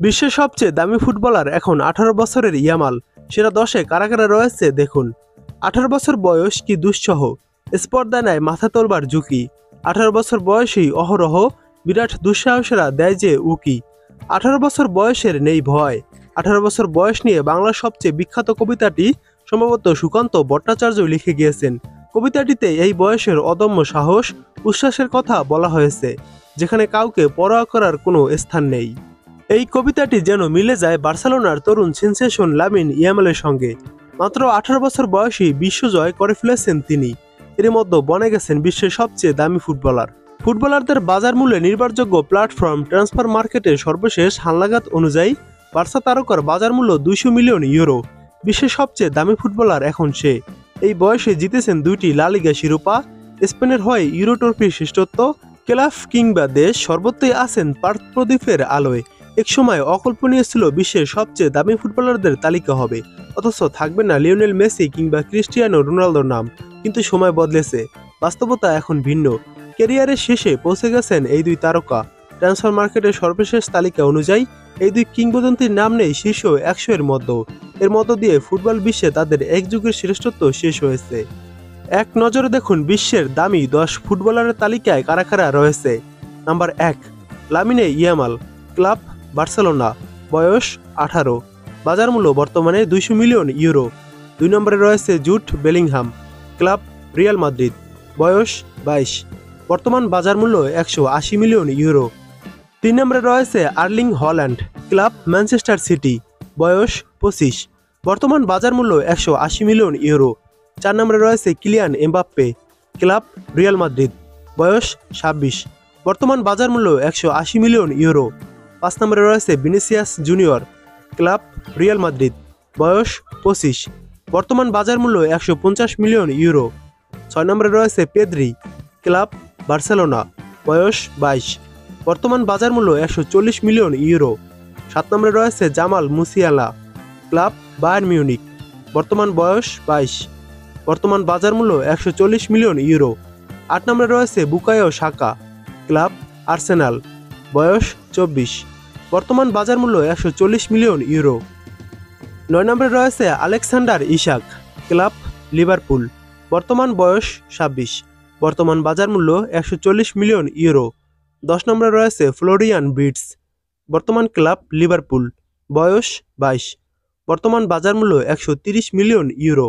বিশ্বের সবচেয়ে দামি ফুটবলার এখন 18 বছরের ইয়ামাল। সেরা 10-এ কারা কারা রয়েছে দেখুন। 18 বছর বয়স কি দুঃসহ, স্পর্ধা নেয় মাথা তোলবার ঝুঁকি। 18 বছর বয়সেই অহরহ বিরাট দুঃসাহসেরা দেয় যে উকি। 18 বছর বয়সের নেই ভয়। 18 বছর বয়স নিয়ে বাংলার সবচেয়ে বিখ্যাত কবিতাটি সম্ভবত সুকান্ত ভট্টাচার্য লিখে গিয়েছেন। কবিতাটিতে এই বয়সের অদম্য সাহস, উচ্ছ্বাসের কথা বলা হয়েছে, যেখানে কাউকে পরোয়া করার কোনো স্থান নেই। এই কবিতাটি যেন মিলে যায় বার্সেলোনার তরুণ সেনসেশন লামিন ইয়ামালের সঙ্গে। মাত্র 18 বছর বয়সেই বিশ্বজয় করে ফেলেছেন তিনি। এর মধ্যে বনে গেছেন বিশ্বের সবচেয়ে দামি ফুটবলার। ফুটবলারদের বাজার মূল্যে নির্ভরযোগ্য প্ল্যাটফর্ম ট্রান্সফার মার্কেটের সর্বশেষ হালনাগাদ অনুযায়ী বার্সা তারকার বাজার মূল্য 200 মিলিয়ন ইউরো। বিশ্বের সবচেয়ে দামি ফুটবলার এখন সে। এই বয়সে জিতেছেন 2টি লা লিগা শিরোপা, স্পেনের হয়ে ইউরো ট্রফির শ্রেষ্ঠত্ব, ক্লাব কিংবা দেশ সর্বত্রই আছেন পার্থ প্রদীপের আলোয়। একসময় অকল্পনীয় ছিল বিশ্বের সবচেয়ে দামি ফুটবলারদের তালিকা হবে, অথচ থাকবে না লিওনেল মেসি কিংবা ক্রিস্টিয়ানো রোনালদোর নাম। কিন্তু সময় বদলেছে, বাস্তবতা এখন ভিন্ন। ক্যারিয়ারের শেষে পৌঁছে গেছেন এই দুই তারকা। ট্রান্সফার মার্কেটের সর্বশেষ তালিকা অনুযায়ী এই দুই কিংবদন্তির নাম নেই শীর্ষ 100-এর মধ্যে। এর মধ্য দিয়ে ফুটবল বিশ্বে তাদের এক যুগের শ্রেষ্ঠত্ব শেষ হয়েছে। এক নজরে দেখুন বিশ্বের দামি 10 ফুটবলারের তালিকায় কারা কারা রয়েছে। Number 1, Lamine Yamal, club Barcelona, বয়স 18, বাজার মূল্য বর্তমানে 200 মিলিয়ন ইউরো। 2 নম্বরে রয়েছে jute Bellingham, club Real Madrid, বয়স 22, বর্তমান বাজার মূল্য 180 মিলিয়ন ইউরো। 3 নম্বরে রয়েছে Erling Haaland, club Manchester city, বয়স 25, বর্তমান বাজার মূল্য 180 মিলিয়ন ইউরো। 4 নম্বরে রয়েছে Kylian Mbappe, club Real Madrid, বয়স 26, বর্তমান বাজার মূল্য 180 মিলিয়ন ইউরো। 5 নম্বরে রয়েছে Vinicius junior, club Real Madrid, বয়স 25, বর্তমান বাজার মূল্য 150 মিলিয়ন ইউরো। 6 নম্বরে রয়েছে পেদ্রি, ক্লাব বার্সেলোনা, বয়স 22, বর্তমান বাজার মূল্য 140 মিলিয়ন ইউরো। 7 নম্বরে রয়েছে Jamal Musiala, club Bayern Munich, বর্তমান বয়স 22, বর্তমান বাজার মূল্য 140 মিলিয়ন ইউরো। 8 নম্বরে রয়েছে বুকায়ো সাকা, ক্লাব আর্সেনাল, বয়স 24, বর্তমান বাজার মূল্য 140 মিলিয়ন ইউরো। 9 নম্বরে রয়েছে আলেকজান্ডার ইসাক, ক্লাব লিভারপুল, বর্তমান বয়স 26, বর্তমান বাজার মূল্য 140 মিলিয়ন ইউরো। 10 নম্বরে রয়েছে ফ্লোরিয়ান বিটস, বর্তমান ক্লাব লিভারপুল, বয়স 22, বর্তমান বাজার মূল্য 130 মিলিয়ন ইউরো।